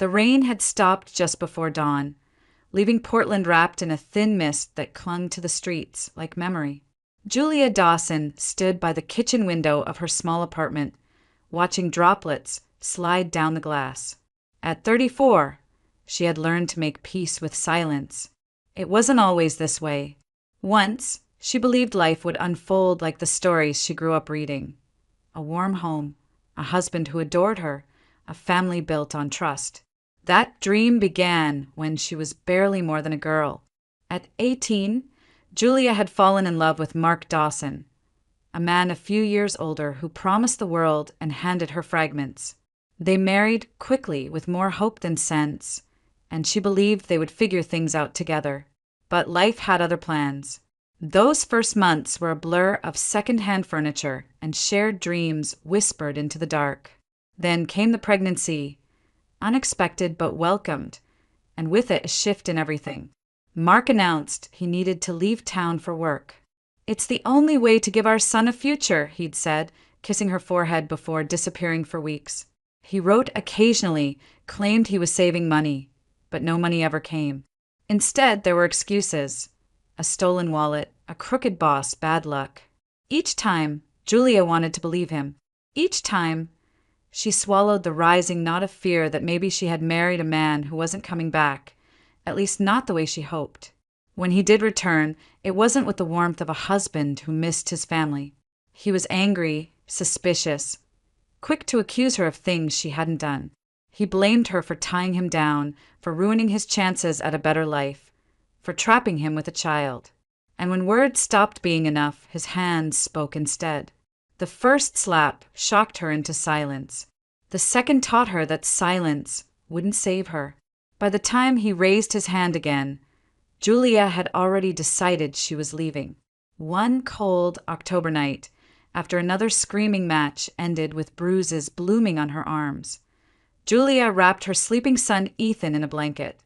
The rain had stopped just before dawn, leaving Portland wrapped in a thin mist that clung to the streets like memory. Julia Dawson stood by the kitchen window of her small apartment, watching droplets slide down the glass. At 34, she had learned to make peace with silence. It wasn't always this way. Once, she believed life would unfold like the stories she grew up reading. A warm home, a husband who adored her, a family built on trust. That dream began when she was barely more than a girl. At 18, Julia had fallen in love with Mark Dawson, a man a few years older who promised the world and handed her fragments. They married quickly with more hope than sense, and she believed they would figure things out together. But life had other plans. Those first months were a blur of second-hand furniture and shared dreams whispered into the dark. Then came the pregnancy, unexpected but welcomed, and with it a shift in everything. Mark announced he needed to leave town for work. "It's the only way to give our son a future," he'd said, kissing her forehead before disappearing for weeks. He wrote occasionally, claimed he was saving money, but no money ever came. Instead, there were excuses. A stolen wallet, a crooked boss, bad luck. Each time, Julia wanted to believe him. Each time, she swallowed the rising knot of fear that maybe she had married a man who wasn't coming back, at least not the way she hoped. When he did return, it wasn't with the warmth of a husband who missed his family. He was angry, suspicious, quick to accuse her of things she hadn't done. He blamed her for tying him down, for ruining his chances at a better life, for trapping him with a child. And when words stopped being enough, his hands spoke instead. The first slap shocked her into silence. The second taught her that silence wouldn't save her. By the time he raised his hand again, Julia had already decided she was leaving. One cold October night, after another screaming match ended with bruises blooming on her arms, Julia wrapped her sleeping son Ethan in a blanket,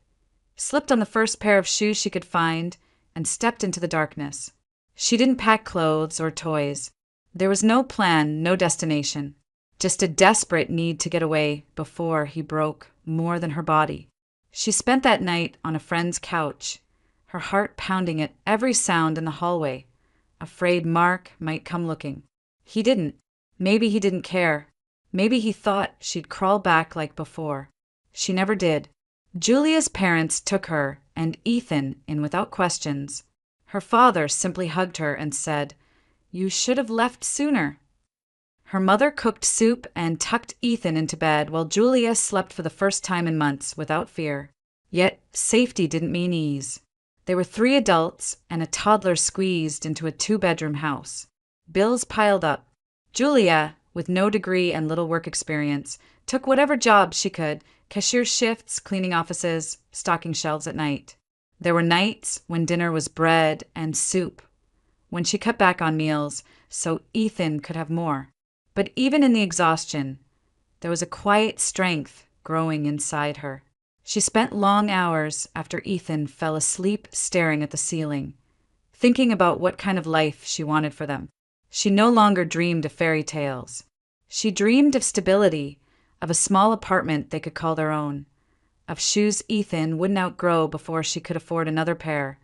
slipped on the first pair of shoes she could find, and stepped into the darkness. She didn't pack clothes or toys. There was no plan, no destination, just a desperate need to get away before he broke more than her body. She spent that night on a friend's couch, her heart pounding at every sound in the hallway, afraid Mark might come looking. He didn't. Maybe he didn't care. Maybe he thought she'd crawl back like before. She never did. Julia's parents took her and Ethan in without questions. Her father simply hugged her and said, "You should have left sooner." Her mother cooked soup and tucked Ethan into bed while Julia slept for the first time in months without fear. Yet safety didn't mean ease. There were 3 adults and a toddler squeezed into a 2-bedroom house. Bills piled up. Julia, with no degree and little work experience, took whatever job she could, cashier shifts, cleaning offices, stocking shelves at night. There were nights when dinner was bread and soup, when she cut back on meals so Ethan could have more. But even in the exhaustion, there was a quiet strength growing inside her. She spent long hours after Ethan fell asleep staring at the ceiling, thinking about what kind of life she wanted for them. She no longer dreamed of fairy tales. She dreamed of stability, of a small apartment they could call their own, of shoes Ethan wouldn't outgrow before she could afford another pair,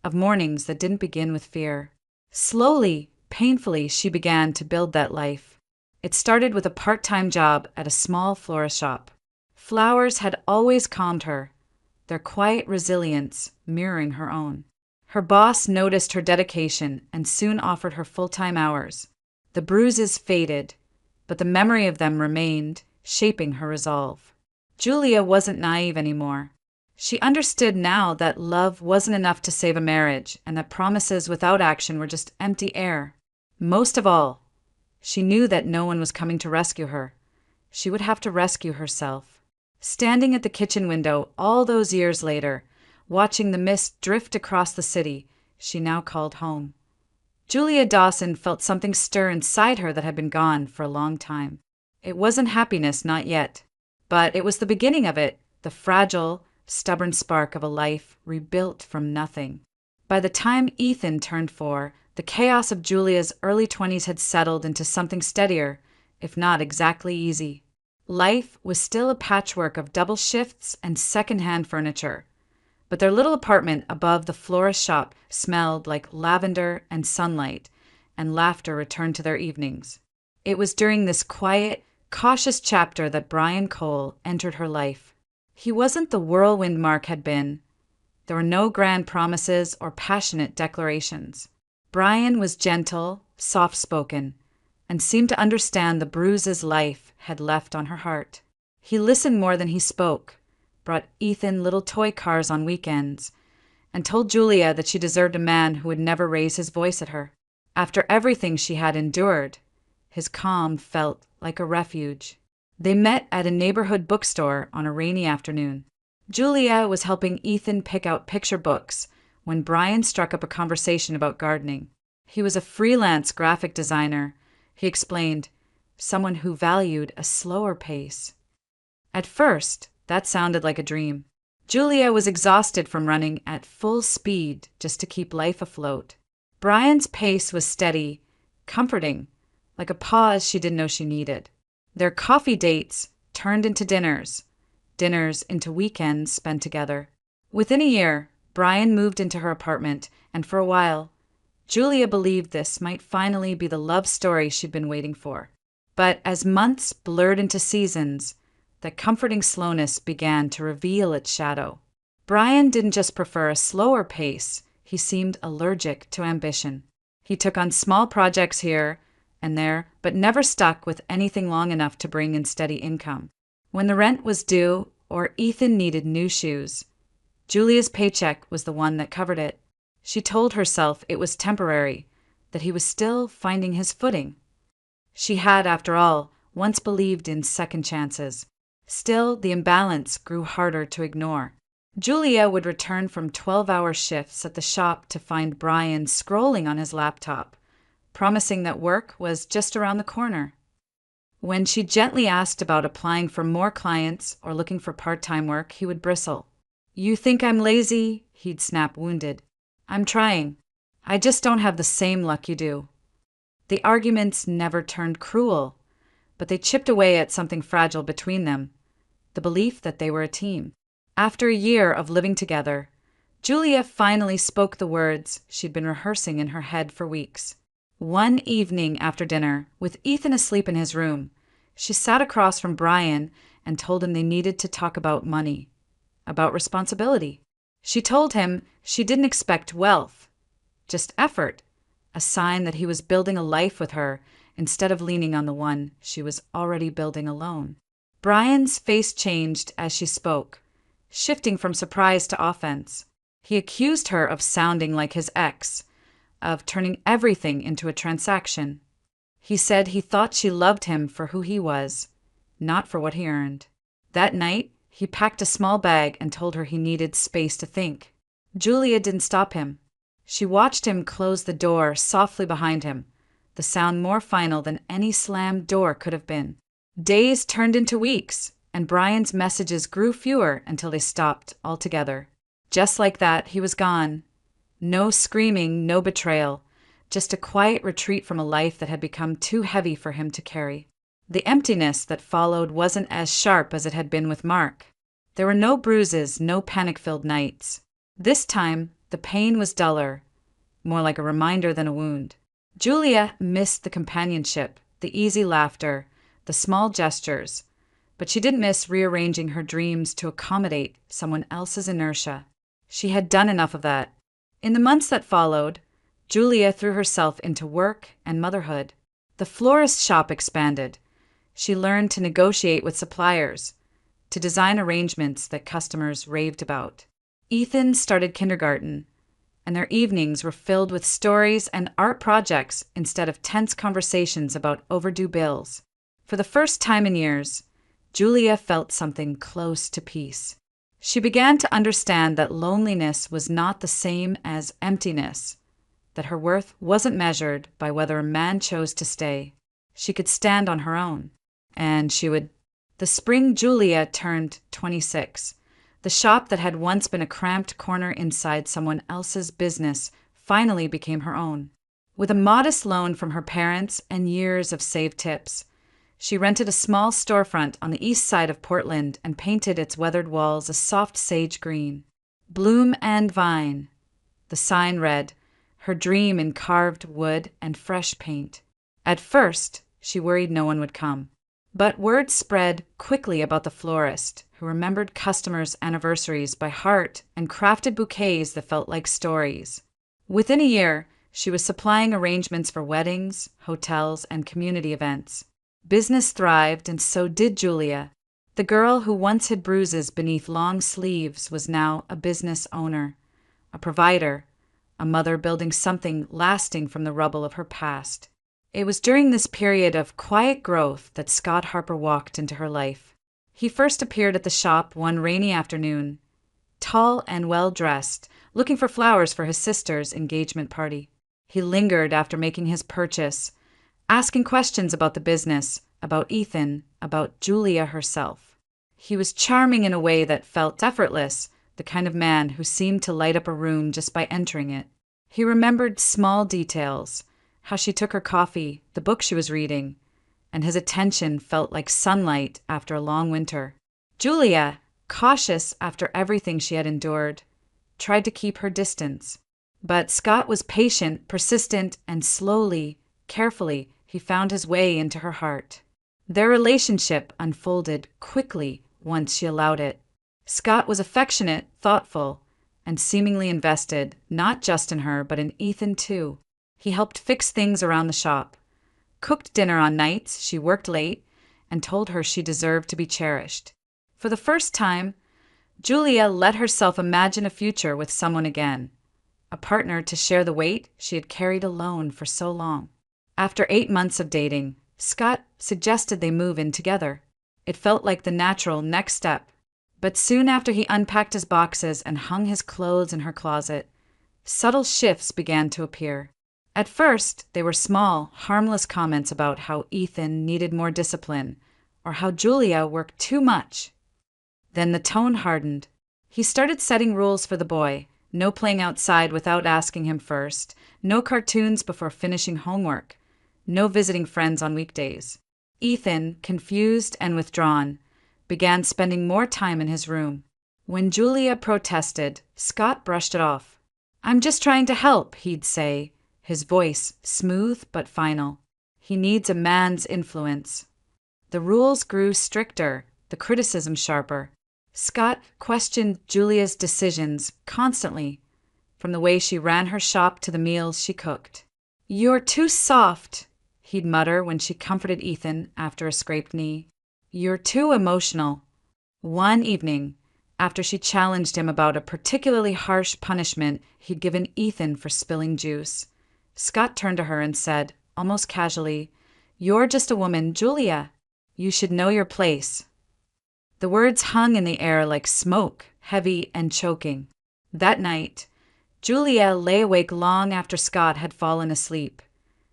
of mornings that didn't begin with fear. Slowly, painfully, she began to build that life. It started with a part-time job at a small florist shop. Flowers had always calmed her, their quiet resilience mirroring her own. Her boss noticed her dedication and soon offered her full-time hours. The bruises faded, but the memory of them remained, shaping her resolve. Julia wasn't naive anymore. She understood now that love wasn't enough to save a marriage and that promises without action were just empty air. Most of all, she knew that no one was coming to rescue her. She would have to rescue herself. Standing at the kitchen window all those years later, watching the mist drift across the city she now called home, Julia Dawson felt something stir inside her that had been gone for a long time. It wasn't happiness, not yet, but it was the beginning of it, the fragile, stubborn spark of a life rebuilt from nothing. By the time Ethan turned 4, the chaos of Julia's early 20s had settled into something steadier, if not exactly easy. Life was still a patchwork of double shifts and second-hand furniture, but their little apartment above the florist shop smelled like lavender and sunlight, and laughter returned to their evenings. It was during this quiet, cautious chapter that Brian Cole entered her life. He wasn't the whirlwind Mark had been. There were no grand promises or passionate declarations. Brian was gentle, soft-spoken, and seemed to understand the bruises life had left on her heart. He listened more than he spoke, brought Ethan little toy cars on weekends, and told Julia that she deserved a man who would never raise his voice at her. After everything she had endured, his calm felt like a refuge. They met at a neighborhood bookstore on a rainy afternoon. Julia was helping Ethan pick out picture books when Brian struck up a conversation about gardening. He was a freelance graphic designer, he explained, someone who valued a slower pace. At first, that sounded like a dream. Julia was exhausted from running at full speed just to keep life afloat. Brian's pace was steady, comforting, like a pause she didn't know she needed. Their coffee dates turned into dinners into weekends spent together. Within a year, Brian moved into her apartment, and for a while, Julia believed this might finally be the love story she'd been waiting for. But as months blurred into seasons, the comforting slowness began to reveal its shadow. Brian didn't just prefer a slower pace, he seemed allergic to ambition. He took on small projects here and there, but never stuck with anything long enough to bring in steady income. When the rent was due or Ethan needed new shoes, Julia's paycheck was the one that covered it. She told herself it was temporary, that he was still finding his footing. She had, after all, once believed in second chances. Still, the imbalance grew harder to ignore. Julia would return from 12-hour shifts at the shop to find Brian scrolling on his laptop, promising that work was just around the corner. When she gently asked about applying for more clients or looking for part-time work, he would bristle. "You think I'm lazy?" he'd snap, wounded. "I'm trying. I just don't have the same luck you do." The arguments never turned cruel, but they chipped away at something fragile between them, the belief that they were a team. After a year of living together, Julia finally spoke the words she'd been rehearsing in her head for weeks. One evening after dinner, with Ethan asleep in his room, she sat across from Brian and told him they needed to talk about money, about responsibility. She told him she didn't expect wealth, just effort, a sign that he was building a life with her instead of leaning on the one she was already building alone. Brian's face changed as she spoke, shifting from surprise to offense. He accused her of sounding like his ex, of turning everything into a transaction. He said he thought she loved him for who he was, not for what he earned. That night, he packed a small bag and told her he needed space to think. Julia didn't stop him. She watched him close the door softly behind him, the sound more final than any slammed door could have been. Days turned into weeks, and Brian's messages grew fewer until they stopped altogether. Just like that, he was gone. No screaming, no betrayal, just a quiet retreat from a life that had become too heavy for him to carry. The emptiness that followed wasn't as sharp as it had been with Mark. There were no bruises, no panic-filled nights. This time, the pain was duller, more like a reminder than a wound. Julia missed the companionship, the easy laughter, the small gestures, but she didn't miss rearranging her dreams to accommodate someone else's inertia. She had done enough of that. In the months that followed, Julia threw herself into work and motherhood. The florist shop expanded. She learned to negotiate with suppliers, to design arrangements that customers raved about. Ethan started kindergarten, and their evenings were filled with stories and art projects instead of tense conversations about overdue bills. For the first time in years, Julia felt something close to peace. She began to understand that loneliness was not the same as emptiness, that her worth wasn't measured by whether a man chose to stay. She could stand on her own, and she would. The spring Julia turned 26. The shop that had once been a cramped corner inside someone else's business finally became her own. With a modest loan from her parents and years of saved tips, She rented a small storefront on the east side of Portland and painted its weathered walls a soft sage green. Bloom and Vine. The sign read, her dream in carved wood and fresh paint. At first, she worried no one would come. But word spread quickly about the florist, who remembered customers' anniversaries by heart and crafted bouquets that felt like stories. Within a year, she was supplying arrangements for weddings, hotels, and community events. Business thrived, and so did Julia. The girl who once hid bruises beneath long sleeves was now a business owner, a provider, a mother building something lasting from the rubble of her past. It was during this period of quiet growth that Scott Harper walked into her life. He first appeared at the shop one rainy afternoon, tall and well-dressed, looking for flowers for his sister's engagement party. He lingered after making his purchase, asking questions about the business, about Ethan, about Julia herself. He was charming in a way that felt effortless, the kind of man who seemed to light up a room just by entering it. He remembered small details, how she took her coffee, the book she was reading, and his attention felt like sunlight after a long winter. Julia, cautious after everything she had endured, tried to keep her distance. But Scott was patient, persistent, and slowly, carefully, he found his way into her heart. Their relationship unfolded quickly once she allowed it. Scott was affectionate, thoughtful, and seemingly invested, not just in her, but in Ethan too. He helped fix things around the shop, cooked dinner on nights she worked late, and told her she deserved to be cherished. For the first time, Julia let herself imagine a future with someone again, a partner to share the weight she had carried alone for so long. After 8 months of dating, Scott suggested they move in together. It felt like the natural next step. But soon after he unpacked his boxes and hung his clothes in her closet, subtle shifts began to appear. At first, they were small, harmless comments about how Ethan needed more discipline, or how Julia worked too much. Then the tone hardened. He started setting rules for the boy. No playing outside without asking him first. No cartoons before finishing homework. No visiting friends on weekdays. Ethan, confused and withdrawn, began spending more time in his room. When Julia protested, Scott brushed it off. "I'm just trying to help," he'd say, his voice smooth but final. "He needs a man's influence." The rules grew stricter, the criticism sharper. Scott questioned Julia's decisions constantly, from the way she ran her shop to the meals she cooked. "You're too soft," he'd mutter when she comforted Ethan after a scraped knee. "You're too emotional." One evening, after she challenged him about a particularly harsh punishment he'd given Ethan for spilling juice, Scott turned to her and said, almost casually, "You're just a woman, Julia. You should know your place." The words hung in the air like smoke, heavy and choking. That night, Julia lay awake long after Scott had fallen asleep,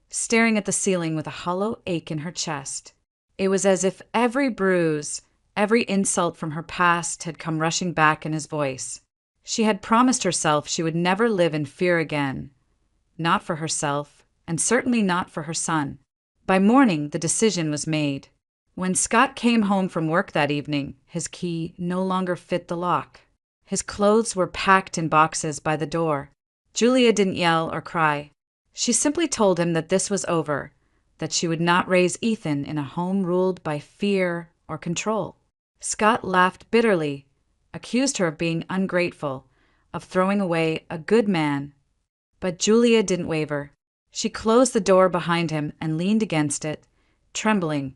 staring at the ceiling with a hollow ache in her chest. It was as if every bruise, every insult from her past had come rushing back in his voice. She had promised herself she would never live in fear again. Not for herself, and certainly not for her son. By morning, the decision was made. When Scott came home from work that evening, his key no longer fit the lock. His clothes were packed in boxes by the door. Julia didn't yell or cry. She simply told him that this was over, that she would not raise Ethan in a home ruled by fear or control. Scott laughed bitterly, accused her of being ungrateful, of throwing away a good man. But Julia didn't waver. She closed the door behind him and leaned against it, trembling,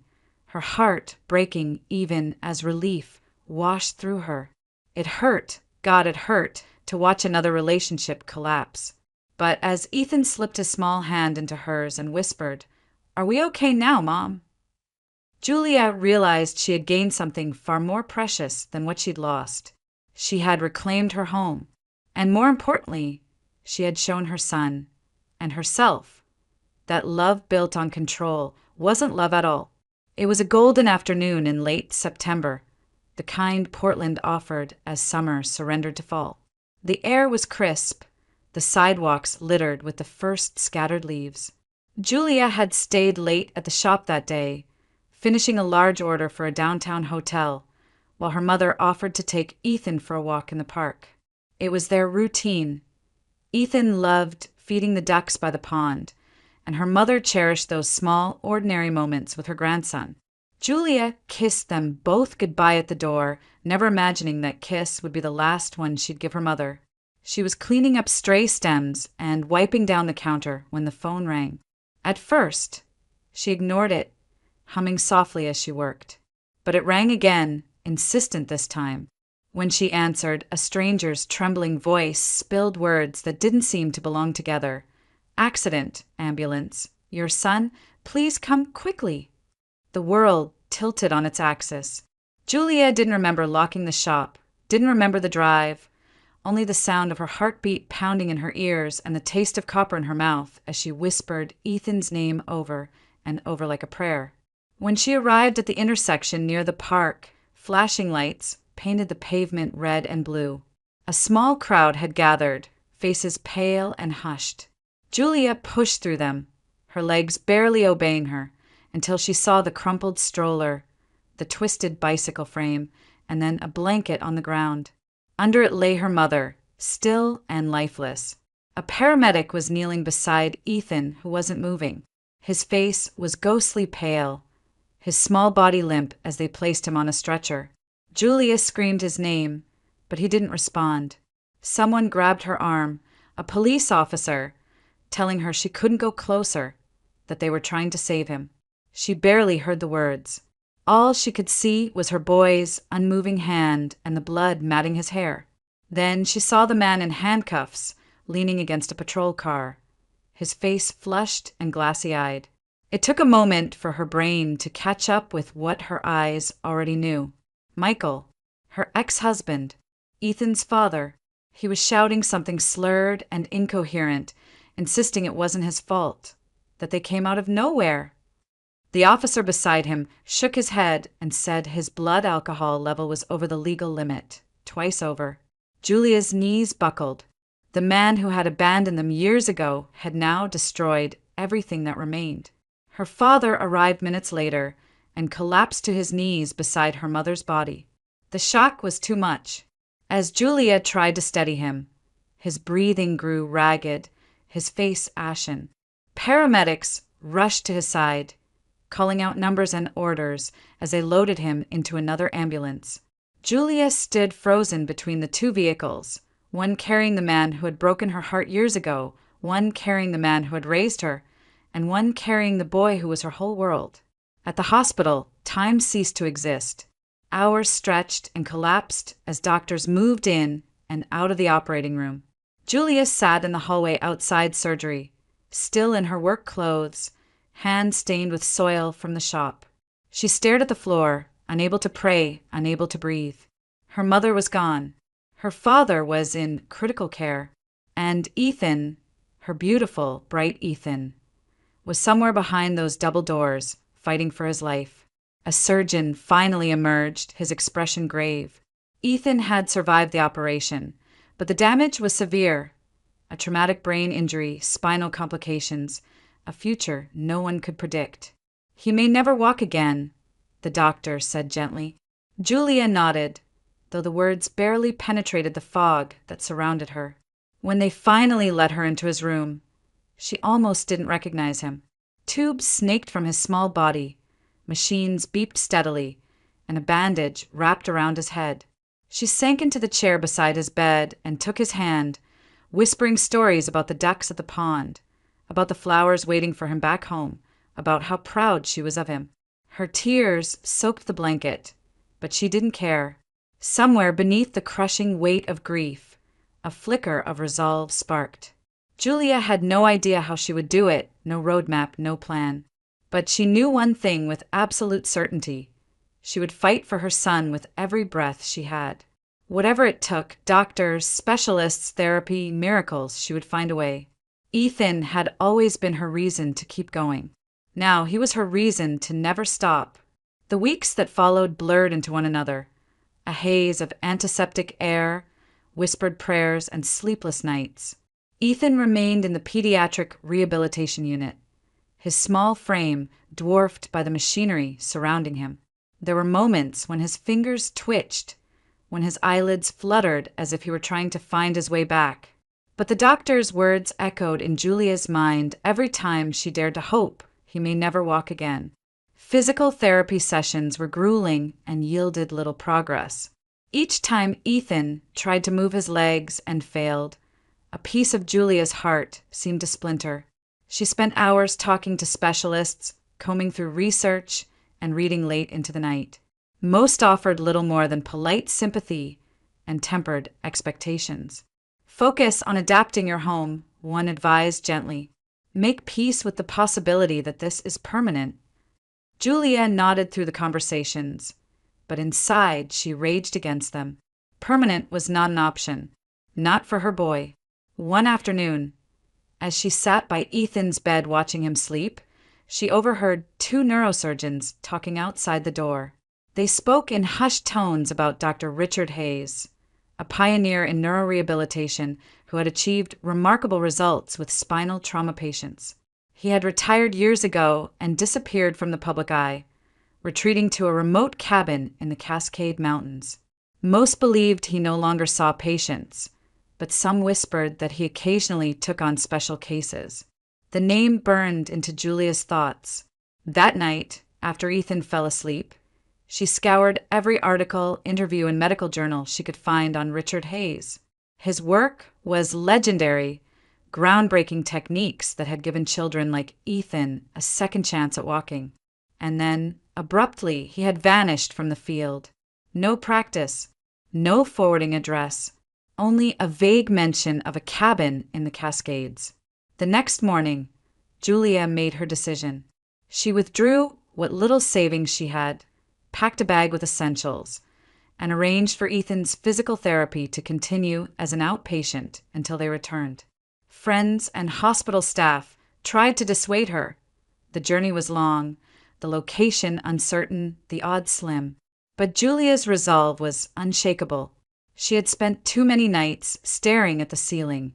her heart breaking even as relief washed through her. It hurt, God, it hurt, to watch another relationship collapse. But as Ethan slipped his small hand into hers and whispered, "Are we okay now, Mom?" Julia realized she had gained something far more precious than what she'd lost. She had reclaimed her home, and more importantly, she had shown her son, and herself, that love built on control wasn't love at all. It was a golden afternoon in late September, the kind Portland offered as summer surrendered to fall. The air was crisp, the sidewalks littered with the first scattered leaves. Julia had stayed late at the shop that day, finishing a large order for a downtown hotel, while her mother offered to take Ethan for a walk in the park. It was their routine. Ethan loved feeding the ducks by the pond, and her mother cherished those small, ordinary moments with her grandson. Julia kissed them both goodbye at the door, never imagining that kiss would be the last one she'd give her mother. She was cleaning up stray stems and wiping down the counter when the phone rang. At first, she ignored it, humming softly as she worked. But it rang again, insistent this time. When she answered, a stranger's trembling voice spilled words that didn't seem to belong together. "Accident, ambulance. Your son, please come quickly." The world tilted on its axis. Julia didn't remember locking the shop, didn't remember the drive, only the sound of her heartbeat pounding in her ears and the taste of copper in her mouth as she whispered Ethan's name over and over like a prayer. When she arrived at the intersection near the park, flashing lights painted the pavement red and blue. A small crowd had gathered, faces pale and hushed. Julia pushed through them, her legs barely obeying her, until she saw the crumpled stroller, the twisted bicycle frame, and then a blanket on the ground. Under it lay her mother, still and lifeless. A paramedic was kneeling beside Ethan, who wasn't moving. His face was ghostly pale, his small body limp as they placed him on a stretcher. Julia screamed his name, but he didn't respond. Someone grabbed her arm, a police officer, telling her she couldn't go closer, that they were trying to save him. She barely heard the words. All she could see was her boy's unmoving hand and the blood matting his hair. Then she saw the man in handcuffs, leaning against a patrol car, his face flushed and glassy-eyed. It took a moment for her brain to catch up with what her eyes already knew. Michael, her ex-husband, Ethan's father. He was shouting something slurred and incoherent, insisting it wasn't his fault, that they came out of nowhere. The officer beside him shook his head and said his blood alcohol level was over the legal limit, twice over. Julia's knees buckled. The man who had abandoned them years ago had now destroyed everything that remained. Her father arrived minutes later and collapsed to his knees beside her mother's body. The shock was too much. As Julia tried to steady him, his breathing grew ragged, his face ashen. Paramedics rushed to his side, calling out numbers and orders as they loaded him into another ambulance. Julia stood frozen between the two vehicles, one carrying the man who had broken her heart years ago, one carrying the man who had raised her, and one carrying the boy who was her whole world. At the hospital, time ceased to exist. Hours stretched and collapsed as doctors moved in and out of the operating room. Julia sat in the hallway outside surgery, still in her work clothes, hands stained with soil from the shop. She stared at the floor, unable to pray, unable to breathe. Her mother was gone. Her father was in critical care. And Ethan, her beautiful, bright Ethan, was somewhere behind those double doors, fighting for his life. A surgeon finally emerged, his expression grave. Ethan had survived the operation, but the damage was severe. A traumatic brain injury, spinal complications, a future no one could predict. He may never walk again, the doctor said gently. Julia nodded, though the words barely penetrated the fog that surrounded her. When they finally let her into his room, she almost didn't recognize him. Tubes snaked from his small body, machines beeped steadily, and a bandage wrapped around his head. She sank into the chair beside his bed and took his hand, whispering stories about the ducks at the pond, about the flowers waiting for him back home, about how proud she was of him. Her tears soaked the blanket, but she didn't care. Somewhere beneath the crushing weight of grief, a flicker of resolve sparked. Julia had no idea how she would do it, no roadmap, no plan. But she knew one thing with absolute certainty. She would fight for her son with every breath she had. Whatever it took, doctors, specialists, therapy, miracles, she would find a way. Ethan had always been her reason to keep going. Now he was her reason to never stop. The weeks that followed blurred into one another, a haze of antiseptic air, whispered prayers, and sleepless nights. Ethan remained in the pediatric rehabilitation unit, his small frame dwarfed by the machinery surrounding him. There were moments when his fingers twitched, when his eyelids fluttered as if he were trying to find his way back. But the doctor's words echoed in Julia's mind every time she dared to hope he may never walk again. Physical therapy sessions were grueling and yielded little progress. Each time Ethan tried to move his legs and failed, a piece of Julia's heart seemed to splinter. She spent hours talking to specialists, combing through research, and reading late into the night. Most offered little more than polite sympathy and tempered expectations. Focus on adapting your home, one advised gently. Make peace with the possibility that this is permanent. Julia nodded through the conversations, but inside she raged against them. Permanent was not an option, not for her boy. One afternoon, as she sat by Ethan's bed watching him sleep, she overheard two neurosurgeons talking outside the door. They spoke in hushed tones about Dr. Richard Hayes, a pioneer in neurorehabilitation who had achieved remarkable results with spinal trauma patients. He had retired years ago and disappeared from the public eye, retreating to a remote cabin in the Cascade Mountains. Most believed he no longer saw patients, but some whispered that he occasionally took on special cases. The name burned into Julia's thoughts. That night, after Ethan fell asleep, she scoured every article, interview, and medical journal she could find on Richard Hayes. His work was legendary, groundbreaking techniques that had given children like Ethan a second chance at walking. And then, abruptly, he had vanished from the field. No practice, no forwarding address, only a vague mention of a cabin in the Cascades. The next morning, Julia made her decision. She withdrew what little savings she had, packed a bag with essentials, and arranged for Ethan's physical therapy to continue as an outpatient until they returned. Friends and hospital staff tried to dissuade her. The journey was long, the location uncertain, the odds slim. But Julia's resolve was unshakable. She had spent too many nights staring at the ceiling,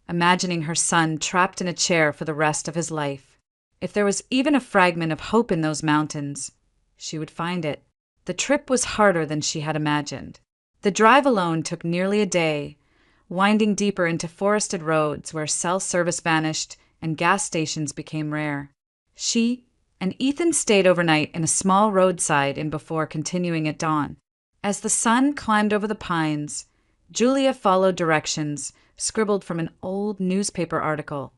imagining her son trapped in a chair for the rest of his life. If there was even a fragment of hope in those mountains, she would find it. The trip was harder than she had imagined. The drive alone took nearly a day, winding deeper into forested roads where cell service vanished and gas stations became rare. She and Ethan stayed overnight in a small roadside inn before continuing at dawn. As the sun climbed over the pines, Julia followed directions scribbled from an old newspaper article,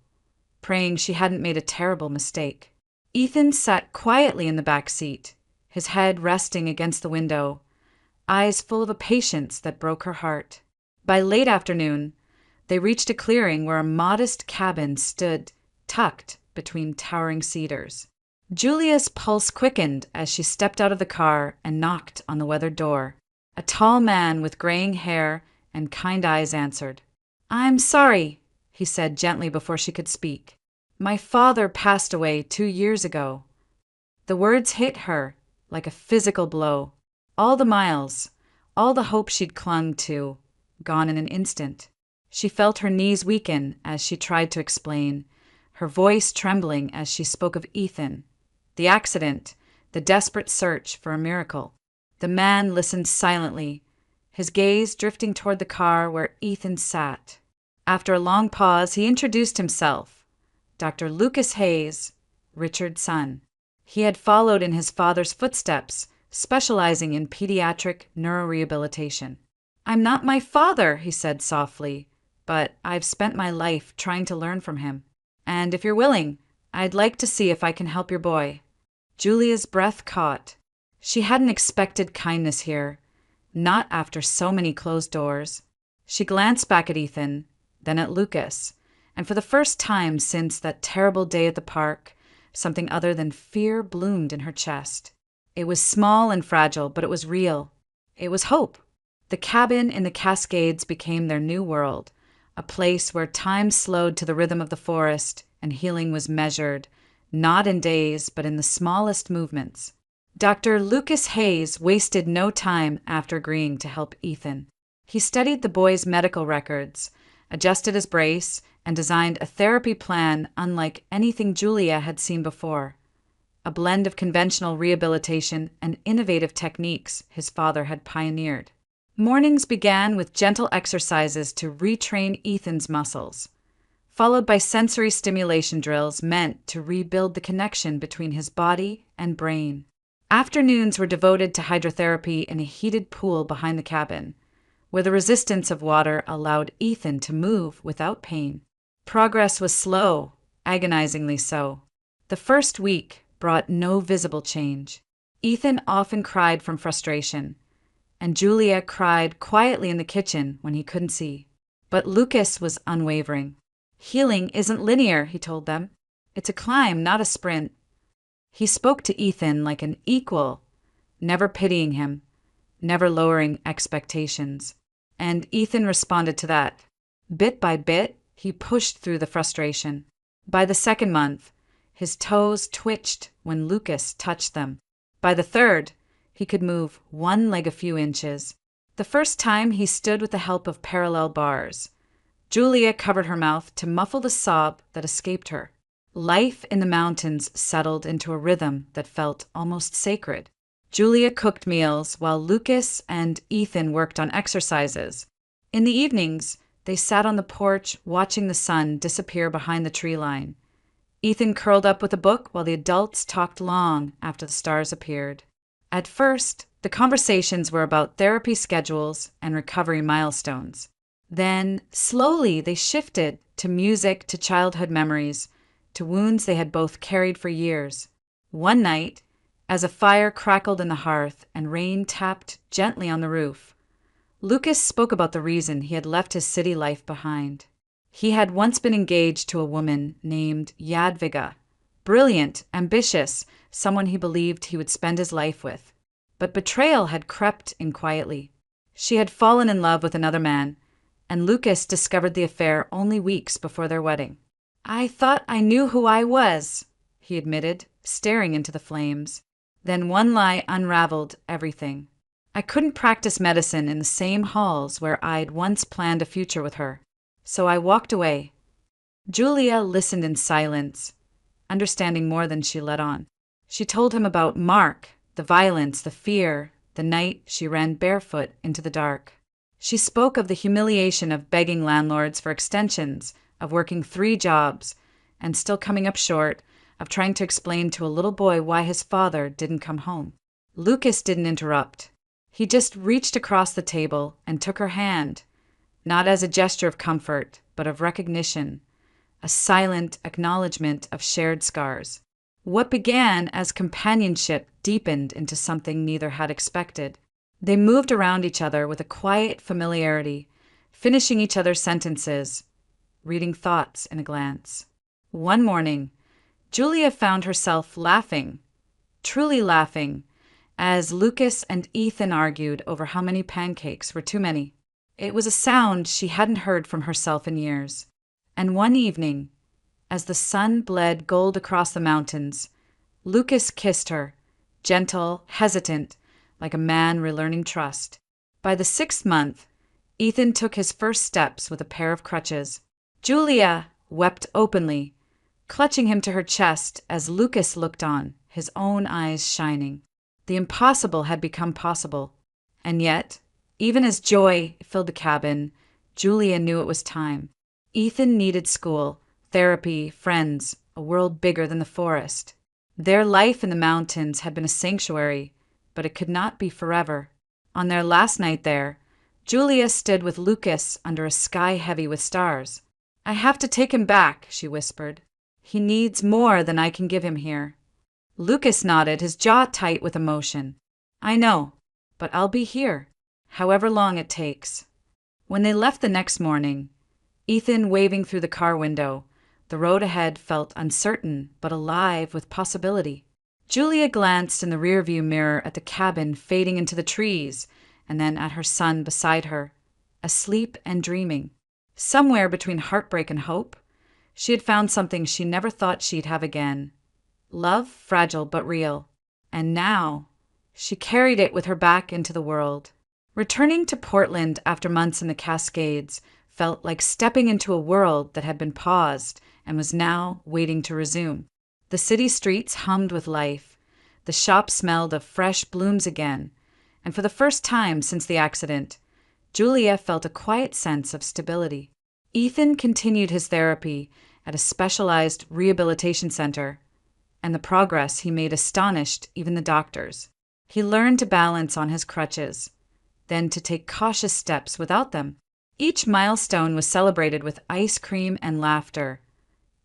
praying she hadn't made a terrible mistake. Ethan sat quietly in the back seat, his head resting against the window, eyes full of a patience that broke her heart. By late afternoon, they reached a clearing where a modest cabin stood, tucked between towering cedars. Julia's pulse quickened as she stepped out of the car and knocked on the weathered door. A tall man with graying hair and kind eyes answered. "I'm sorry," he said gently before she could speak. "My father passed away 2 years ago." The words hit her like a physical blow. All the miles, all the hope she'd clung to, gone in an instant. She felt her knees weaken as she tried to explain, her voice trembling as she spoke of Ethan, the accident, the desperate search for a miracle. The man listened silently, his gaze drifting toward the car where Ethan sat. After a long pause, he introduced himself, Dr. Lucas Hayes, Richard's son. He had followed in his father's footsteps, specializing in pediatric neurorehabilitation. "I'm not my father," he said softly, "but I've spent my life trying to learn from him. And if you're willing, I'd like to see if I can help your boy." Julia's breath caught. She hadn't expected kindness here, not after so many closed doors. She glanced back at Ethan, then at Lucas, and for the first time since that terrible day at the park, something other than fear bloomed in her chest. It was small and fragile, but it was real. It was hope. The cabin in the Cascades became their new world, a place where time slowed to the rhythm of the forest and healing was measured, not in days, but in the smallest movements. Dr. Lucas Hayes wasted no time after agreeing to help Ethan. He studied the boy's medical records, adjusted his brace, and designed a therapy plan unlike anything Julia had seen before, a blend of conventional rehabilitation and innovative techniques his father had pioneered. Mornings began with gentle exercises to retrain Ethan's muscles, followed by sensory stimulation drills meant to rebuild the connection between his body and brain. Afternoons were devoted to hydrotherapy in a heated pool behind the cabin, where the resistance of water allowed Ethan to move without pain. Progress was slow, agonizingly so. The first week brought no visible change. Ethan often cried from frustration, and Julia cried quietly in the kitchen when he couldn't see. But Lucas was unwavering. "Healing isn't linear," he told them. "It's a climb, not a sprint." He spoke to Ethan like an equal, never pitying him, never lowering expectations. And Ethan responded to that. Bit by bit, he pushed through the frustration. By the second month, his toes twitched when Lucas touched them. By the third, he could move one leg a few inches. The first time he stood with the help of parallel bars. Julia covered her mouth to muffle the sob that escaped her. Life in the mountains settled into a rhythm that felt almost sacred. Julia cooked meals while Lucas and Ethan worked on exercises. In the evenings, they sat on the porch watching the sun disappear behind the tree line. Ethan curled up with a book while the adults talked long after the stars appeared. At first, the conversations were about therapy schedules and recovery milestones. Then, slowly, they shifted to music, to childhood memories, to wounds they had both carried for years. One night, as a fire crackled in the hearth and rain tapped gently on the roof, Lucas spoke about the reason he had left his city life behind. He had once been engaged to a woman named Jadwiga, brilliant, ambitious, someone he believed he would spend his life with. But betrayal had crept in quietly. She had fallen in love with another man, and Lucas discovered the affair only weeks before their wedding. "I thought I knew who I was," he admitted, staring into the flames. Then one lie unraveled everything. "I couldn't practice medicine in the same halls where I'd once planned a future with her, so I walked away." Julia listened in silence, understanding more than she let on. She told him about Mark, the violence, the fear, the night she ran barefoot into the dark. She spoke of the humiliation of begging landlords for extensions, of working 3 jobs, and still coming up short, of trying to explain to a little boy why his father didn't come home. Lucas didn't interrupt. He just reached across the table and took her hand, not as a gesture of comfort, but of recognition, a silent acknowledgement of shared scars. What began as companionship deepened into something neither had expected. They moved around each other with a quiet familiarity, finishing each other's sentences, reading thoughts in a glance. One morning, Julia found herself laughing, truly laughing, as Lucas and Ethan argued over how many pancakes were too many. It was a sound she hadn't heard from herself in years. And one evening, as the sun bled gold across the mountains, Lucas kissed her, gentle, hesitant, like a man relearning trust. By the 6th month, Ethan took his first steps with a pair of crutches. Julia wept openly, clutching him to her chest as Lucas looked on, his own eyes shining. The impossible had become possible. And yet, even as joy filled the cabin, Julia knew it was time. Ethan needed school, therapy, friends, a world bigger than the forest. Their life in the mountains had been a sanctuary, but it could not be forever. On their last night there, Julia stood with Lucas under a sky heavy with stars. "I have to take him back," she whispered. "He needs more than I can give him here." Lucas nodded, his jaw tight with emotion. "I know, but I'll be here, however long it takes." When they left the next morning, Ethan waving through the car window, the road ahead felt uncertain but alive with possibility. Julia glanced in the rearview mirror at the cabin fading into the trees, and then at her son beside her, asleep and dreaming. Somewhere between heartbreak and hope, she had found something she never thought she'd have again. Love, fragile but real. And now, she carried it with her back into the world. Returning to Portland after months in the Cascades felt like stepping into a world that had been paused and was now waiting to resume. The city streets hummed with life. The shops smelled of fresh blooms again, and for the first time since the accident, Julia felt a quiet sense of stability. Ethan continued his therapy at a specialized rehabilitation center, and the progress he made astonished even the doctors. He learned to balance on his crutches, then to take cautious steps without them. Each milestone was celebrated with ice cream and laughter,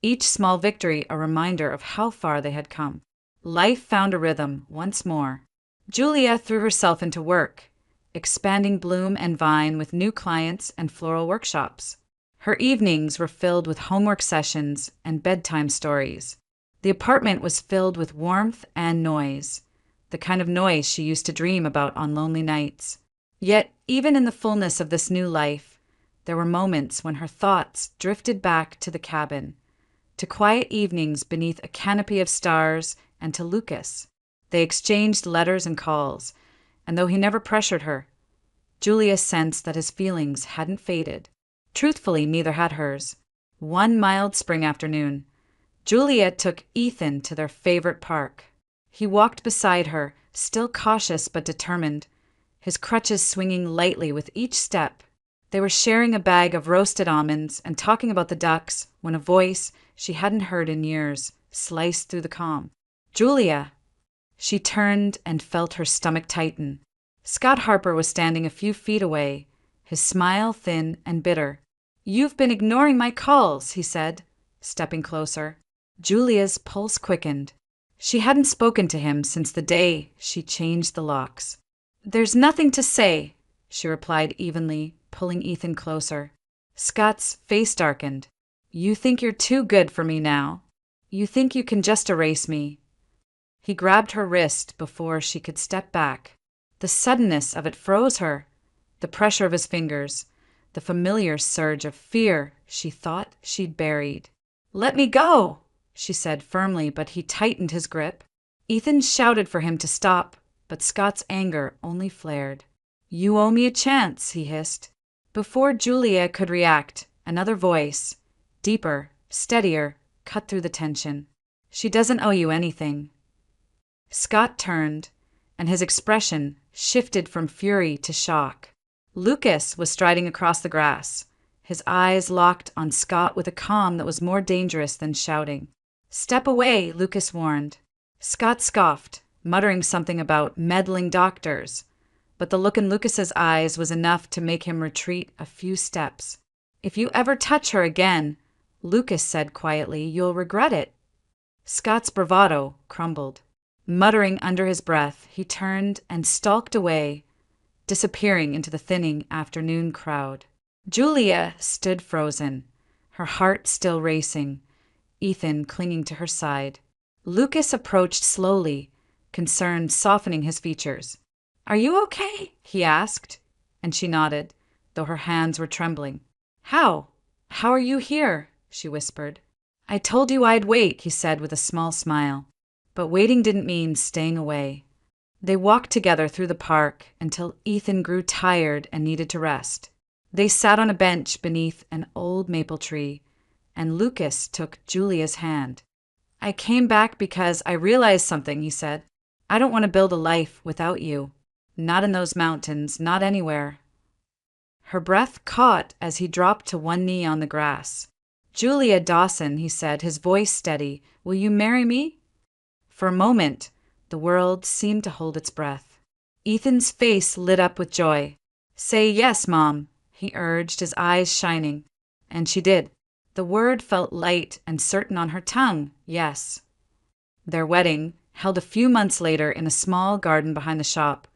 each small victory a reminder of how far they had come. Life found a rhythm once more. Julia threw herself into work, expanding Bloom and Vine with new clients and floral workshops. Her evenings were filled with homework sessions and bedtime stories. The apartment was filled with warmth and noise, the kind of noise she used to dream about on lonely nights. Yet, even in the fullness of this new life, there were moments when her thoughts drifted back to the cabin, to quiet evenings beneath a canopy of stars, and to Lucas. They exchanged letters and calls, and though he never pressured her, Julia sensed that his feelings hadn't faded. Truthfully, neither had hers. One mild spring afternoon, Julia took Ethan to their favorite park. He walked beside her, still cautious but determined, his crutches swinging lightly with each step. They were sharing a bag of roasted almonds and talking about the ducks when a voice she hadn't heard in years sliced through the calm. "Julia!" She turned and felt her stomach tighten. Scott Harper was standing a few feet away, his smile thin and bitter. "You've been ignoring my calls," he said, stepping closer. Julia's pulse quickened. She hadn't spoken to him since the day she changed the locks. "There's nothing to say," she replied evenly, pulling Ethan closer. Scott's face darkened. "You think you're too good for me now? You think you can just erase me?" He grabbed her wrist before she could step back. The suddenness of it froze her, the pressure of his fingers, the familiar surge of fear she thought she'd buried. "Let me go," she said firmly, but he tightened his grip. Ethan shouted for him to stop, but Scott's anger only flared. "You owe me a chance," he hissed. Before Julia could react, another voice, deeper, steadier, cut through the tension. "She doesn't owe you anything." Scott turned, and his expression shifted from fury to shock. Lucas was striding across the grass, his eyes locked on Scott with a calm that was more dangerous than shouting. "Step away," Lucas warned. Scott scoffed, muttering something about meddling doctors, but the look in Lucas's eyes was enough to make him retreat a few steps. "If you ever touch her again," Lucas said quietly, "you'll regret it." Scott's bravado crumbled. Muttering under his breath, he turned and stalked away, disappearing into the thinning afternoon crowd. Julia stood frozen, her heart still racing, Ethan clinging to her side. Lucas approached slowly, concern softening his features. "Are you okay?" he asked, and she nodded, though her hands were trembling. How are you here?" she whispered. "I told you I'd wait," he said with a small smile. But waiting didn't mean staying away. They walked together through the park until Ethan grew tired and needed to rest. They sat on a bench beneath an old maple tree, and Lucas took Julia's hand. "I came back because I realized something," he said. "I don't want to build a life without you. Not in those mountains, not anywhere." Her breath caught as he dropped to one knee on the grass. "Julia Dawson," he said, his voice steady, "will you marry me?" For a moment, the world seemed to hold its breath. Ethan's face lit up with joy. "Say yes, Mom," he urged, his eyes shining. And she did. The word felt light and certain on her tongue, yes. Their wedding, held a few months later in a small garden behind the shop,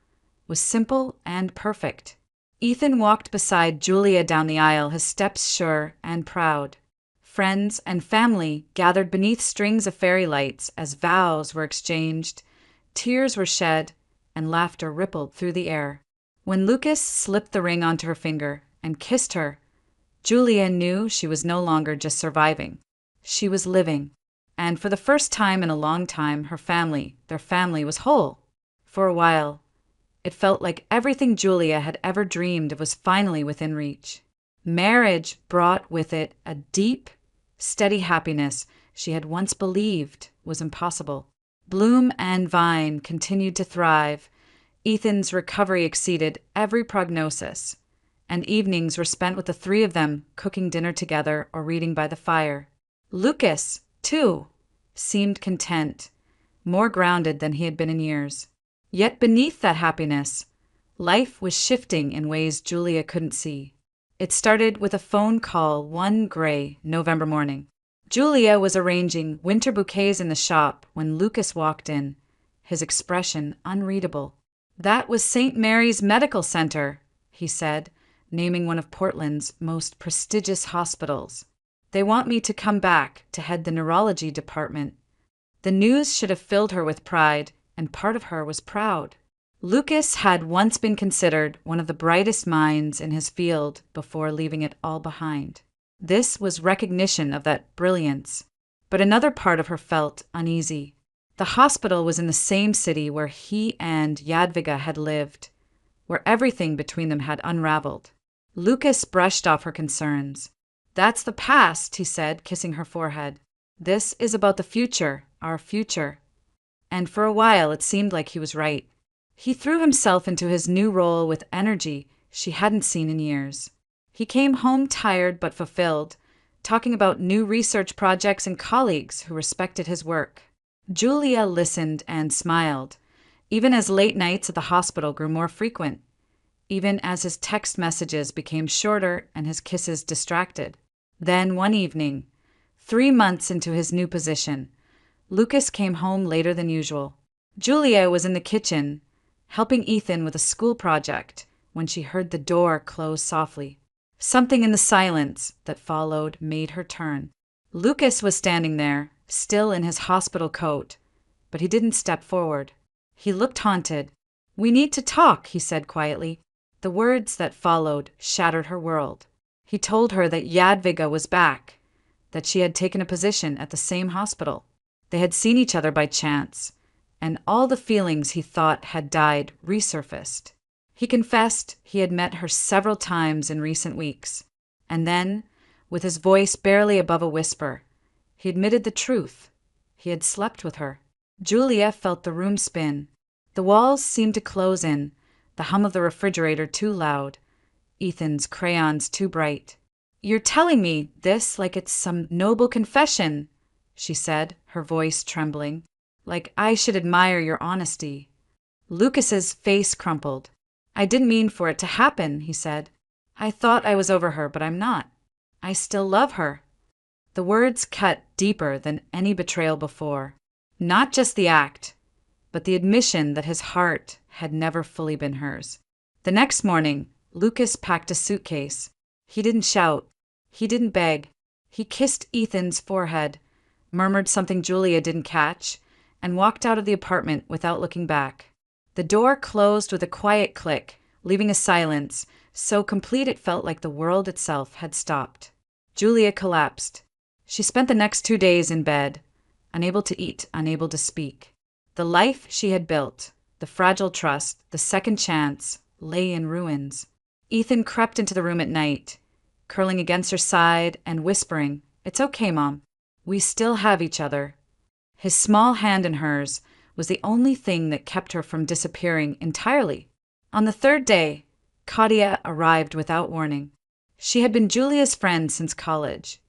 was simple and perfect. Ethan walked beside Julia down the aisle, his steps sure and proud. Friends and family gathered beneath strings of fairy lights as vows were exchanged, tears were shed, and laughter rippled through the air. When Lucas slipped the ring onto her finger and kissed her, Julia knew she was no longer just surviving. She was living. And for the first time in a long time, their family was whole. For a while, it felt like everything Julia had ever dreamed of was finally within reach. Marriage brought with it a deep, steady happiness she had once believed was impossible. Bloom and Vine continued to thrive. Ethan's recovery exceeded every prognosis, and evenings were spent with the three of them cooking dinner together or reading by the fire. Lucas, too, seemed content, more grounded than he had been in years. Yet beneath that happiness, life was shifting in ways Julia couldn't see. It started with a phone call one gray November morning. Julia was arranging winter bouquets in the shop when Lucas walked in, his expression unreadable. "That was St. Mary's Medical Center," he said, naming one of Portland's most prestigious hospitals. "They want me to come back to head the neurology department." The news should have filled her with pride, and part of her was proud. Lucas had once been considered one of the brightest minds in his field before leaving it all behind. This was recognition of that brilliance, but another part of her felt uneasy. The hospital was in the same city where he and Jadwiga had lived, where everything between them had unraveled. Lucas brushed off her concerns. "That's the past," he said, kissing her forehead. "This is about the future, our future." And for a while it seemed like he was right. He threw himself into his new role with energy she hadn't seen in years. He came home tired but fulfilled, talking about new research projects and colleagues who respected his work. Julia listened and smiled, even as late nights at the hospital grew more frequent, even as his text messages became shorter and his kisses distracted. Then one evening, 3 months into his new position, Lucas came home later than usual. Julia was in the kitchen, helping Ethan with a school project, when she heard the door close softly. Something in the silence that followed made her turn. Lucas was standing there, still in his hospital coat, but he didn't step forward. He looked haunted. "We need to talk," he said quietly. The words that followed shattered her world. He told her that Jadwiga was back, that she had taken a position at the same hospital. They had seen each other by chance, and all the feelings he thought had died resurfaced. He confessed he had met her several times in recent weeks, and then, with his voice barely above a whisper, he admitted the truth. He had slept with her. Julia felt the room spin. The walls seemed to close in, the hum of the refrigerator too loud, Ethan's crayons too bright. "You're telling me this like it's some noble confession," she said, her voice trembling. "Like I should admire your honesty." Lucas's face crumpled. "I didn't mean for it to happen," he said. "I thought I was over her, but I'm not. I still love her." The words cut deeper than any betrayal before. Not just the act, but the admission that his heart had never fully been hers. The next morning, Lucas packed a suitcase. He didn't shout. He didn't beg. He kissed Ethan's forehead, murmured something Julia didn't catch, and walked out of the apartment without looking back. The door closed with a quiet click, leaving a silence so complete it felt like the world itself had stopped. Julia collapsed. She spent the next 2 days in bed, unable to eat, unable to speak. The life she had built, the fragile trust, the second chance, lay in ruins. Ethan crept into the room at night, curling against her side and whispering, "It's okay, Mom. We still have each other." His small hand in hers was the only thing that kept her from disappearing entirely. On the 3rd day, Claudia arrived without warning. She had been Julia's friend since college,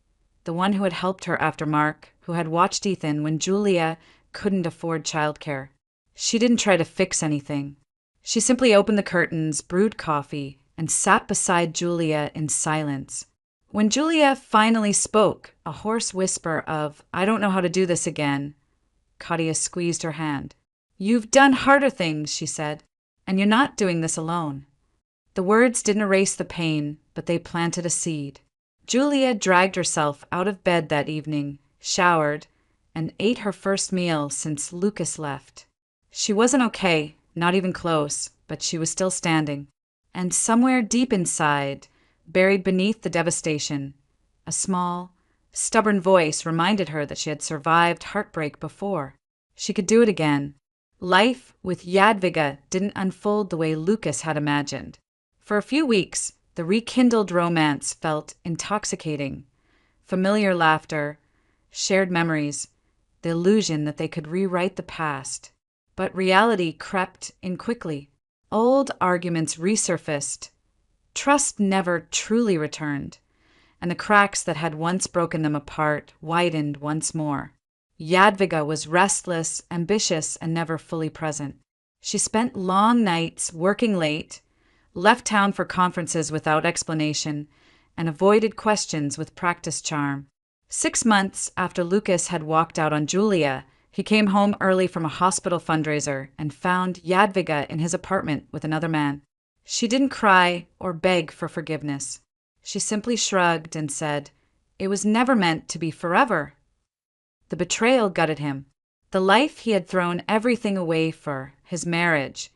the one who had helped her after Mark, who had watched Ethan when Julia couldn't afford childcare. She didn't try to fix anything. She simply opened the curtains, brewed coffee, and sat beside Julia in silence. When Julia finally spoke, a hoarse whisper of, "I don't know how to do this again," Claudia squeezed her hand. "You've done harder things," she said, "and you're not doing this alone." The words didn't erase the pain, but they planted a seed. Julia dragged herself out of bed that evening, showered, and ate her first meal since Lucas left. She wasn't okay, not even close, but she was still standing. And somewhere deep inside, buried beneath the devastation, a small, stubborn voice reminded her that she had survived heartbreak before. She could do it again. Life with Jadwiga didn't unfold the way Lucas had imagined. For a few weeks, The rekindled romance felt intoxicating. Familiar laughter, shared memories, the illusion that they could rewrite the past. But reality crept in quickly. Old arguments resurfaced. Trust never truly returned, and the cracks that had once broken them apart widened once more. Jadwiga was restless, ambitious, and never fully present. She spent long nights working late, left town for conferences without explanation, and avoided questions with practiced charm. 6 months after Lucas had walked out on Julia, he came home early from a hospital fundraiser and found Jadwiga in his apartment with another man. She didn't cry or beg for forgiveness. She simply shrugged and said, "It was never meant to be forever." The betrayal gutted him. The life he had thrown everything away for, his marriage,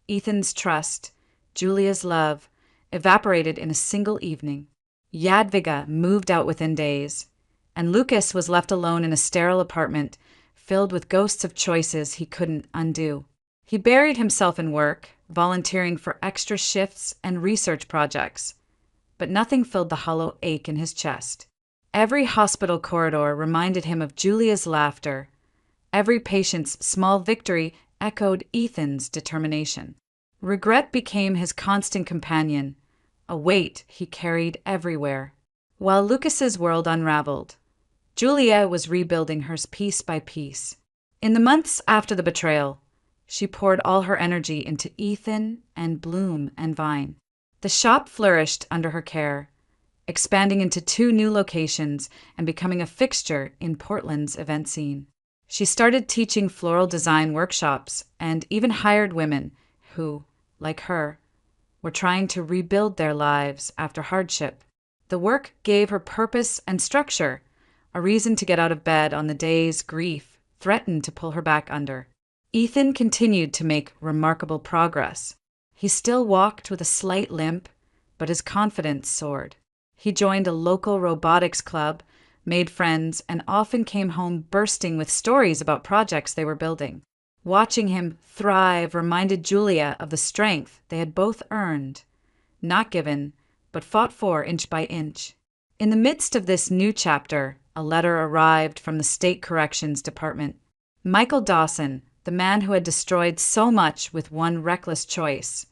Ethan's trust, Julia's love, evaporated in a single evening. Jadwiga moved out within days, and Lucas was left alone in a sterile apartment filled with ghosts of choices he couldn't undo. He buried himself in work, volunteering for extra shifts and research projects, but nothing filled the hollow ache in his chest. Every hospital corridor reminded him of Julia's laughter. Every patient's small victory echoed Ethan's determination. Regret became his constant companion, a weight he carried everywhere. While Lucas's world unraveled, Julia was rebuilding hers piece by piece. In the months after the betrayal, she poured all her energy into Ethan and Bloom and Vine. The shop flourished under her care, expanding into 2 new locations and becoming a fixture in Portland's event scene. She started teaching floral design workshops and even hired women who, like her, were trying to rebuild their lives after hardship. The work gave her purpose and structure, a reason to get out of bed on the days grief threatened to pull her back under. Ethan continued to make remarkable progress. He still walked with a slight limp, but his confidence soared. He joined a local robotics club, made friends, and often came home bursting with stories about projects they were building. Watching him thrive reminded Julia of the strength they had both earned, not given, but fought for inch by inch. In the midst of this new chapter, a letter arrived from the State Corrections Department. Michael Dawson, the man who had destroyed so much with one reckless choice,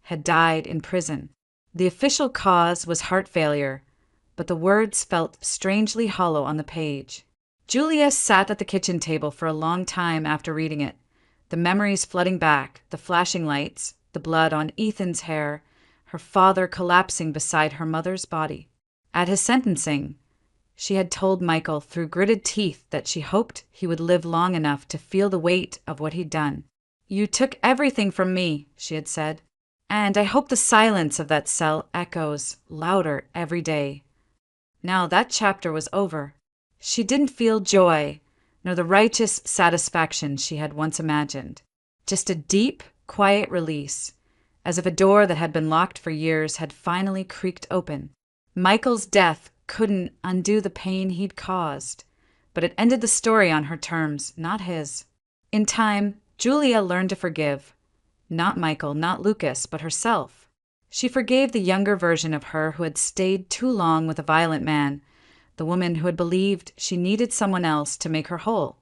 had died in prison. The official cause was heart failure, but the words felt strangely hollow on the page. Julia sat at the kitchen table for a long time after reading it, the memories flooding back, the flashing lights, the blood on Ethan's hair, her father collapsing beside her mother's body. At his sentencing, she had told Michael through gritted teeth that she hoped he would live long enough to feel the weight of what he'd done. "You took everything from me," she had said, "and I hope the silence of that cell echoes louder every day." Now that chapter was over. She didn't feel joy, nor the righteous satisfaction she had once imagined. Just a deep, quiet release, as if a door that had been locked for years had finally creaked open. Michael's death couldn't undo the pain he'd caused, but it ended the story on her terms, not his. In time, Julia learned to forgive. Not Michael, not Lucas, but herself. She forgave the younger version of her who had stayed too long with a violent man, the woman who had believed she needed someone else to make her whole,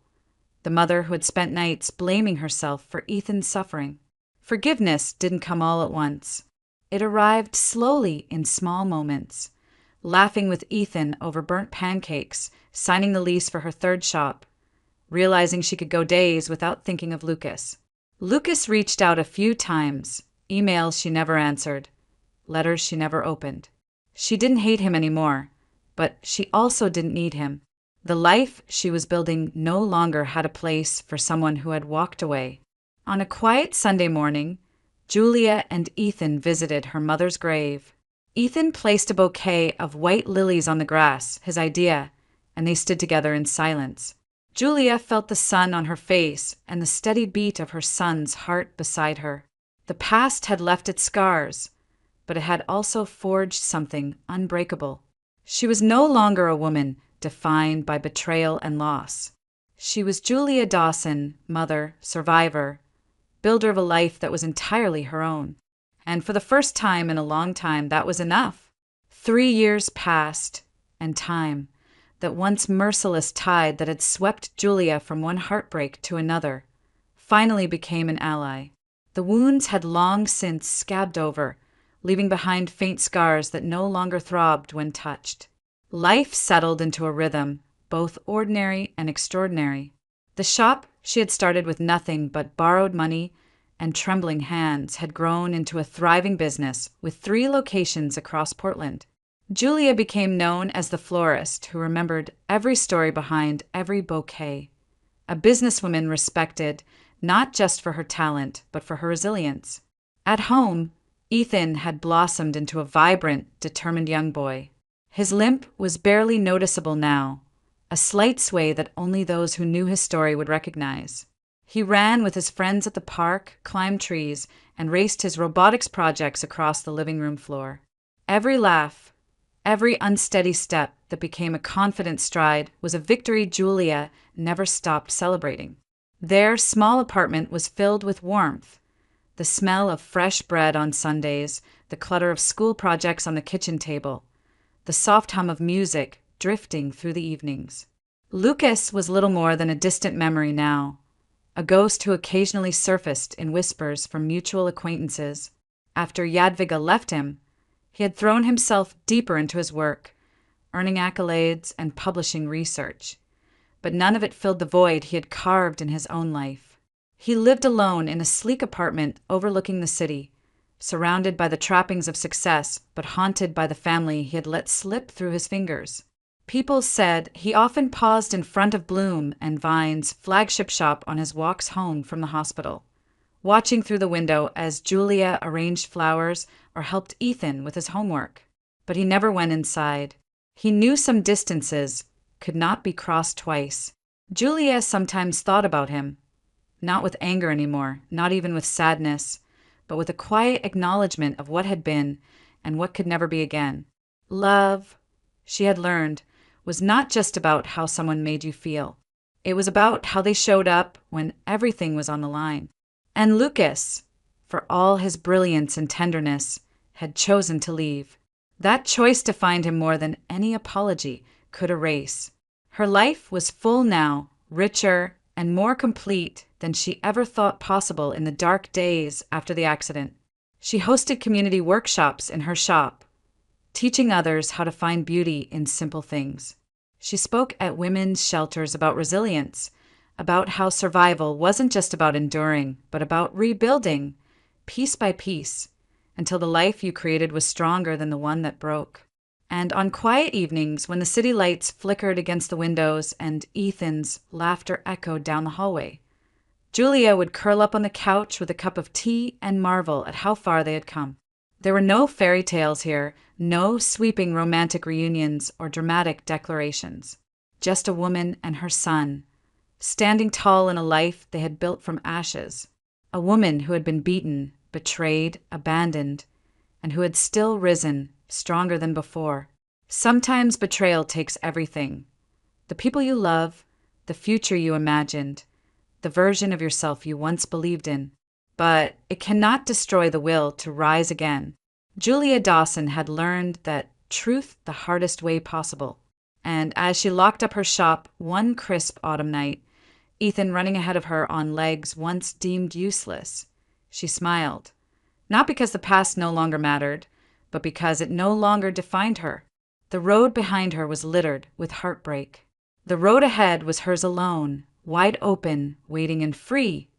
the mother who had spent nights blaming herself for Ethan's suffering. Forgiveness didn't come all at once. It arrived slowly in small moments. Laughing with Ethan over burnt pancakes, signing the lease for her third shop, realizing she could go days without thinking of Lucas. Lucas reached out a few times, emails she never answered, letters she never opened. She didn't hate him anymore, but she also didn't need him. The life she was building no longer had a place for someone who had walked away. On a quiet Sunday morning, Julia and Ethan visited her mother's grave. Ethan placed a bouquet of white lilies on the grass, his idea, and they stood together in silence. Julia felt the sun on her face and the steady beat of her son's heart beside her. The past had left its scars, but it had also forged something unbreakable. She was no longer a woman defined by betrayal and loss. She was Julia Dawson, mother, survivor, builder of a life that was entirely her own. And for the first time in a long time, that was enough. 3 years passed, and time, that once merciless tide that had swept Julia from one heartbreak to another, finally became an ally. The wounds had long since scabbed over, leaving behind faint scars that no longer throbbed when touched. Life settled into a rhythm, both ordinary and extraordinary. The shop she had started with nothing but borrowed money and trembling hands had grown into a thriving business with 3 locations across Portland. Julia became known as the florist who remembered every story behind every bouquet. A businesswoman respected not just for her talent, but for her resilience. At home, Ethan had blossomed into a vibrant, determined young boy. His limp was barely noticeable now, a slight sway that only those who knew his story would recognize. He ran with his friends at the park, climbed trees, and raced his robotics projects across the living room floor. Every laugh, every unsteady step that became a confident stride was a victory Julia never stopped celebrating. Their small apartment was filled with warmth, the smell of fresh bread on Sundays, the clutter of school projects on the kitchen table, the soft hum of music drifting through the evenings. Lucas was little more than a distant memory now, a ghost who occasionally surfaced in whispers from mutual acquaintances. After Jadwiga left him, he had thrown himself deeper into his work, earning accolades and publishing research. But none of it filled the void he had carved in his own life. He lived alone in a sleek apartment overlooking the city, surrounded by the trappings of success, but haunted by the family he had let slip through his fingers. People said he often paused in front of Bloom and Vine's flagship shop on his walks home from the hospital, watching through the window as Julia arranged flowers or helped Ethan with his homework. But he never went inside. He knew some distances could not be crossed twice. Julia sometimes thought about him, not with anger anymore, not even with sadness, but with a quiet acknowledgement of what had been and what could never be again. Love, she had learned, was not just about how someone made you feel. It was about how they showed up when everything was on the line. And Lucas, for all his brilliance and tenderness, had chosen to leave. That choice defined him more than any apology could erase. Her life was full now, richer and more complete than she ever thought possible in the dark days after the accident. She hosted community workshops in her shop, teaching others how to find beauty in simple things. She spoke at women's shelters about resilience, about how survival wasn't just about enduring, but about rebuilding, piece by piece, until the life you created was stronger than the one that broke. And on quiet evenings, when the city lights flickered against the windows and Ethan's laughter echoed down the hallway, Julia would curl up on the couch with a cup of tea and marvel at how far they had come. There were no fairy tales here, no sweeping romantic reunions or dramatic declarations. Just a woman and her son, standing tall in a life they had built from ashes. A woman who had been beaten, betrayed, abandoned, and who had still risen, stronger than before. Sometimes betrayal takes everything. The people you love, the future you imagined, the version of yourself you once believed in. But it cannot destroy the will to rise again. Julia Dawson had learned that truth the hardest way possible. And as she locked up her shop one crisp autumn night, Ethan running ahead of her on legs once deemed useless, she smiled. Not because the past no longer mattered, but because it no longer defined her. The road behind her was littered with heartbreak. The road ahead was hers alone, wide open, waiting and free